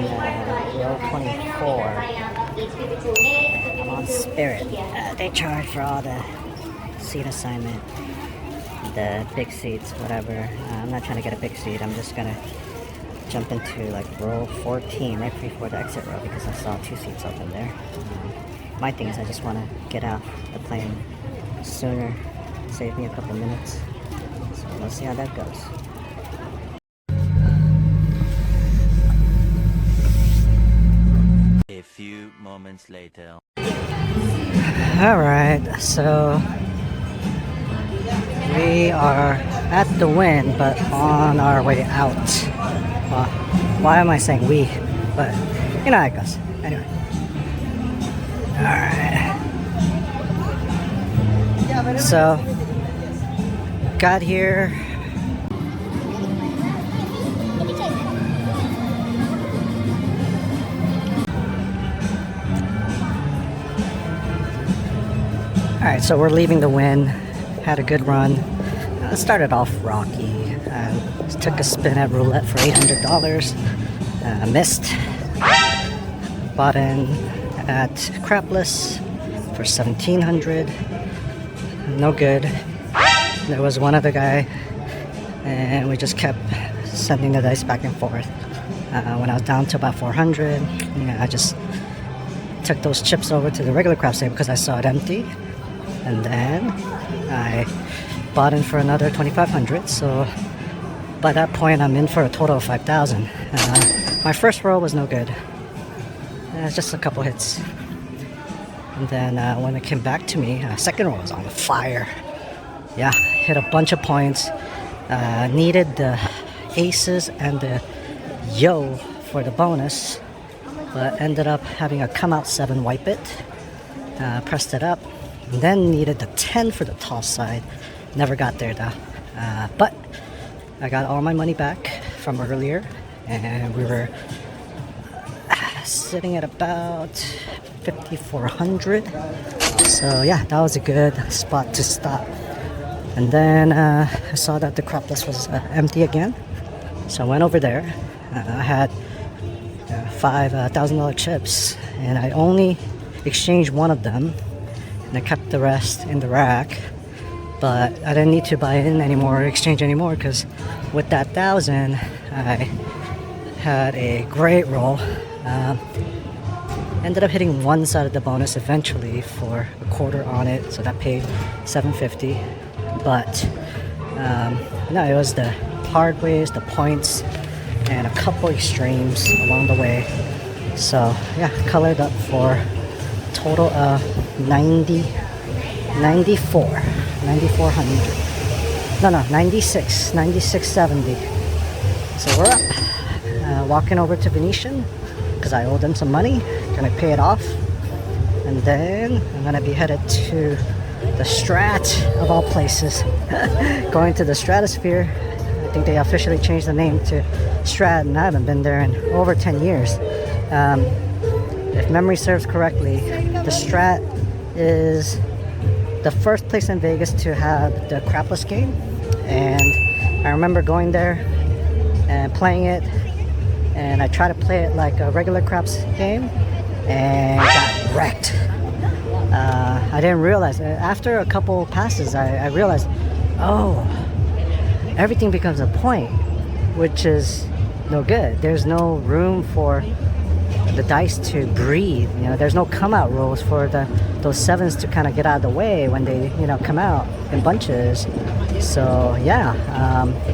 row 24. I'm on Spirit. They charge for all the seat assignment, the big seats, whatever. I'm not trying to get a big seat. I'm just gonna jump into like row 14 right before the exit row because I saw 2 seats open there. My thing is I just want to get out the plane sooner, save me a couple minutes. So let's see how that goes. A few moments later. Alright, so we are at the Wynn, but on our way out. Well, why am I saying we? But you know how it goes. Anyway. Alright. So, got here. Alright, so we're leaving the Wynn. Had a good run. Started off rocky. Took a spin at roulette for $800. Missed. Bought in at Crapless for $1,700. No good. There was one other guy, and we just kept sending the dice back and forth. When I was down to about 400, I just took those chips over to the regular craps table because I saw it empty. And then I bought in for another 2,500. So by that point, I'm in for a total of 5,000. My first row was no good. It's just a couple hits. And then when it came back to me, second row was on fire. Yeah, hit a bunch of points. Needed the aces and the yo for the bonus, but ended up having a come out 7 wipe it. Pressed it up. And then needed the 10 for the toss side. Never got there though. But I got all my money back from earlier, and we were sitting at about 5,400. So yeah, that was a good spot to stop. And then I saw that the Crapless was empty again, so I went over there. I had $5,000 chips, and I only exchanged one of them, and I kept the rest in the rack. But I didn't need to buy in anymore, exchange anymore, because with that 1,000, I had a great roll. Ended up hitting one side of the bonus eventually for a quarter on it, so that paid $750. But no, it was the hard ways, the points, and a couple extremes along the way. So yeah, colored up for a total of 9,400. No, 96.70. So we're up. Walking over to Venetian because I owe them some money. Gonna pay it off, and then I'm gonna be headed to the Strat of all places. Going to the Stratosphere. I think they officially changed the name to Strat, and I haven't been there in over 10 years. If memory serves correctly, the Strat is the first place in Vegas to have the Crapless game, and I remember going there and playing it, and I tried to play it like a regular craps game and got wrecked. I didn't realize, after a couple passes, I realized, oh, everything becomes a point, which is no good. There's no room for the dice to breathe. There's no come out rolls for those 7s to kind of get out of the way when they come out in bunches. So yeah,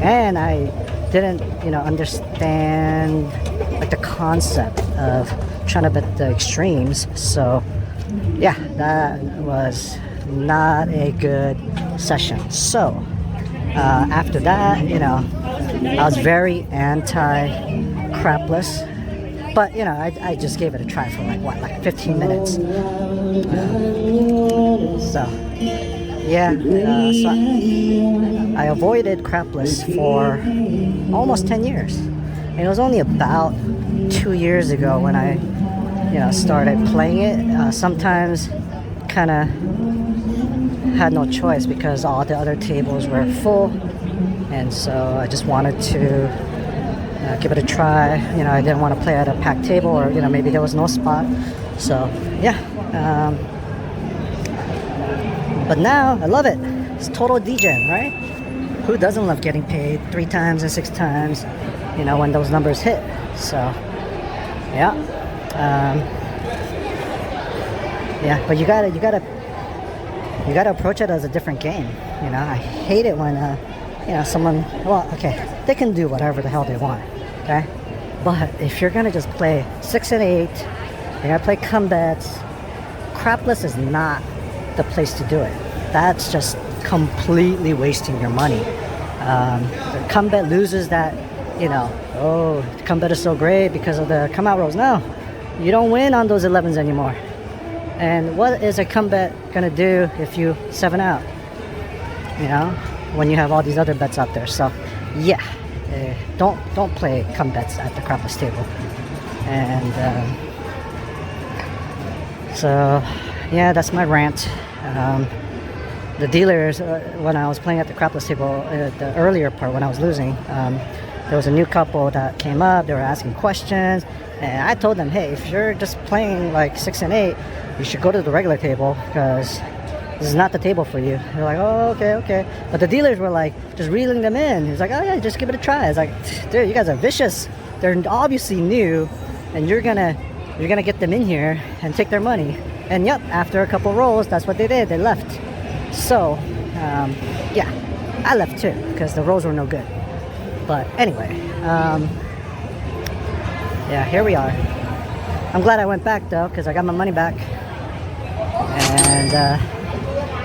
and I didn't understand like the concept of trying to bet the extremes. So yeah, that was not a good session. So after that, I was very anti-Crapless. But I just gave it a try for like 15 minutes. So yeah, so I avoided Crapless for almost 10 years. And it was only about 2 years ago when I started playing it. Sometimes kind of had no choice because all the other tables were full, and so I just wanted to give it a try. You know, I didn't want to play at a packed table, or you know, maybe there was no spot. So yeah. But now I love it. It's total degen, right? Who doesn't love getting paid 3 times and 6 times? You know, when those numbers hit. So yeah. Yeah, but you gotta approach it as a different game. You know, I hate it when you know, someone, well, okay, they can do whatever the hell they want, okay? But if you're gonna just play 6 and 8, you're gonna play combats, Crapless is not the place to do it. That's just completely wasting your money. The comeback loses that, you know, oh, the comeback is so great because of the come out rolls. No, you don't win on those 11s anymore. And what is a comeback gonna do if you 7 out? You know, when you have all these other bets out there. So yeah, don't play comebacks at the Crapless table. And so yeah, that's my rant. The dealers, when I was playing at the Crapless table, the earlier part when I was losing, there was a new couple that came up. They were asking questions, and I told them, hey, if you're just playing like 6 and 8, you should go to the regular table because this is not the table for you. They're like, oh, okay. But the dealers were like just reeling them in. He's like, oh yeah, just give it a try. It's like, dude, you guys are vicious. They're obviously new, and you're gonna get them in here and take their money. And yep, after a couple rolls, that's what they did. They left. So yeah, I left too because the rolls were no good. But anyway, yeah, here we are. I'm glad I went back though because I got my money back. And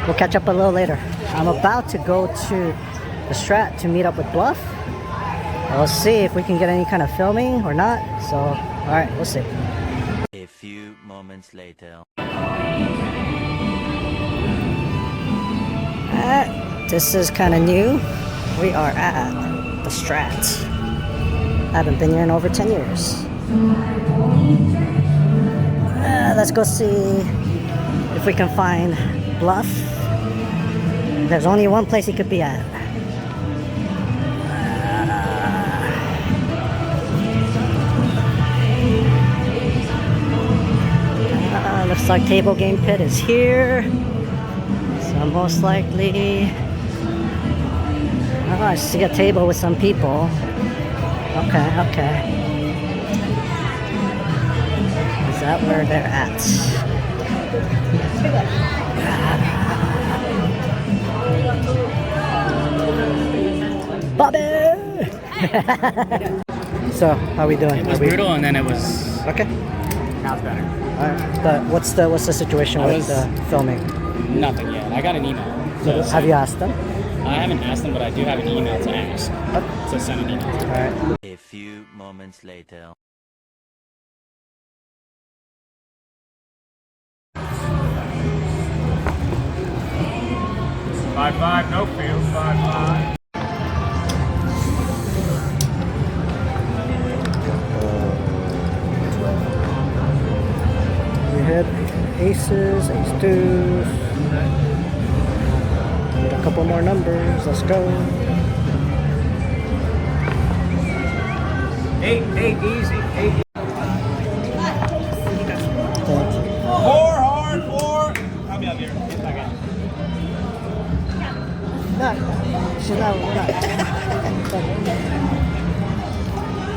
we'll catch up a little later. I'm about to go to the Strat to meet up with Bluff. We'll see if we can get any kind of filming or not. So, alright, we'll see. A few moments later. This is kind of new. We are at the Strat. I haven't been here in over 10 years. Let's go see if we can find Bluff. There's only one place he could be at. Looks like Table Game Pit is here. So most likely, oh, I see a table with some people. Okay. Is that where they're at? Bobby! So, how we doing? It was brutal, and then it was okay. Now it's better. Alright, but what's the situation with filming? Nothing yet. I got an email. So Have you asked them? I haven't asked them, but I do have an email to ask. To send an email. Alright. A few moments later. Five, no field, 5-5. We had aces, ace-2s. Need a couple more numbers. Let's go. 8, easy. 8. 4 hard, 4. I'll be up here. Get back in. She's not.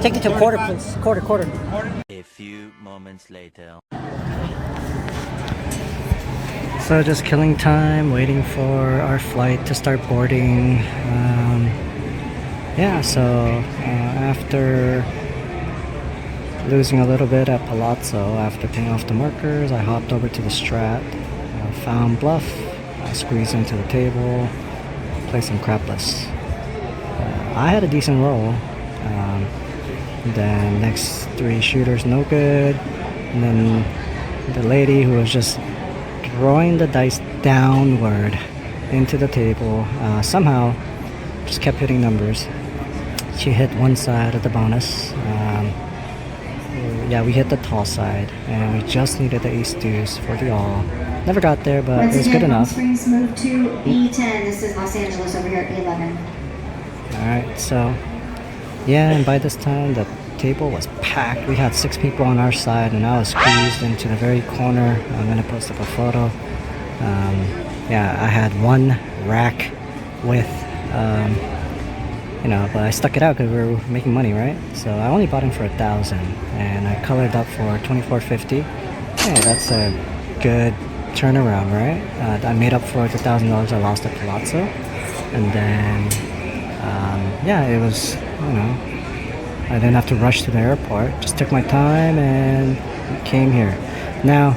Take it to quarter, please. Quarter. A few moments later. So just killing time, waiting for our flight to start boarding. Yeah, so after losing a little bit at Palazzo, after paying off the markers, I hopped over to the Strat, found Bluff, squeezed into the table, played some Crapless. I had a decent roll. Then next 3 shooters, no good. And then the lady who was just throwing the dice downward into the table somehow just kept hitting numbers. She hit one side of the bonus. Yeah, we hit the tall side, and we just needed the ace deuce for the all. Never got there, but it was good enough. Springs move to E10. This is Los Angeles over here at E11. Alright, so Yeah, and by this time the table was packed. We had 6 people on our side, and I was squeezed into the very corner. I'm gonna post up a photo. Yeah, I had one rack with, but I stuck it out because we were making money, right? So I only bought him for 1,000, and I colored up for 24.50. Hey, that's a good turnaround, right? I made up for the $1,000 I lost at Palazzo, and then yeah, it was, I didn't have to rush to the airport. Just took my time and came here. Now,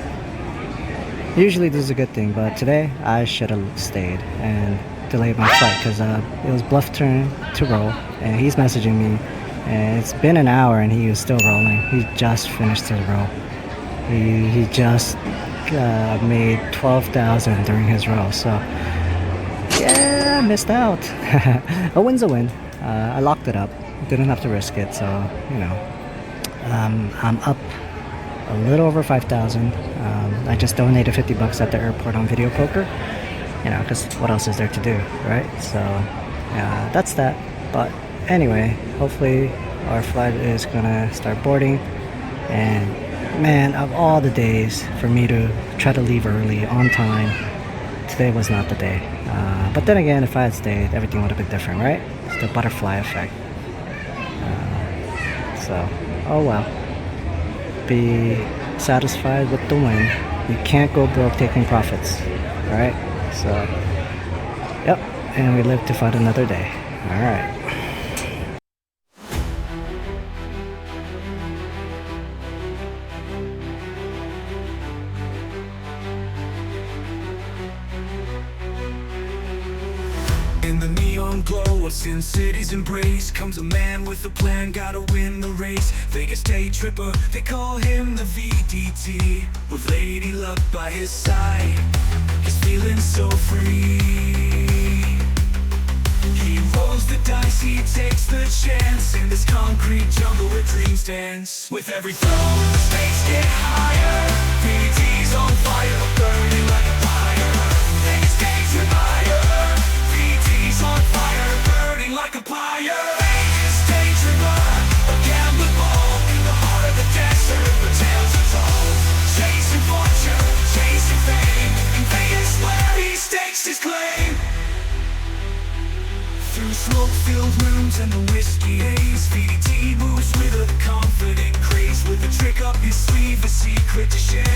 usually this is a good thing, but today I should have stayed and delayed my flight because it was Bluff turn to roll, and he's messaging me, and it's been an hour and he was still rolling. He just finished his roll. He just made 12,000 during his roll, so yeah, I missed out. A win's a win. I locked it up. Didn't have to risk it, so I'm up a little over 5,000. I just donated $50 at the airport on video poker, because what else is there to do, right? So that's that. But anyway, hopefully our flight is gonna start boarding. And man, of all the days for me to try to leave early on time, today was not the day. But then again, if I had stayed, everything would have been different, right? It's the butterfly effect. So, oh well. Be satisfied with the win. You can't go broke taking profits, right? So, yep. And we live to fight another day. All right. In the neon glow of Sin City's embrace comes a man with a plan, gotta win the race. Vegas day tripper, they call him the VDT. With Lady Luck by his side, he's feeling so free. He rolls the dice, he takes the chance. In this concrete jungle where dreams dance. With every throw, the stakes get higher. VDT's on fire, burning like a fire. Vegas day tripper, on fire, burning like a pyre. Vegas day tripper, a gambling ball in the heart of the desert, where tales are told. Chasing fortune, chasing fame, in Vegas where he stakes his claim. Through smoke-filled rooms and the whiskey haze, VDT moves with a confident grace. With a trick up his sleeve, a secret to share.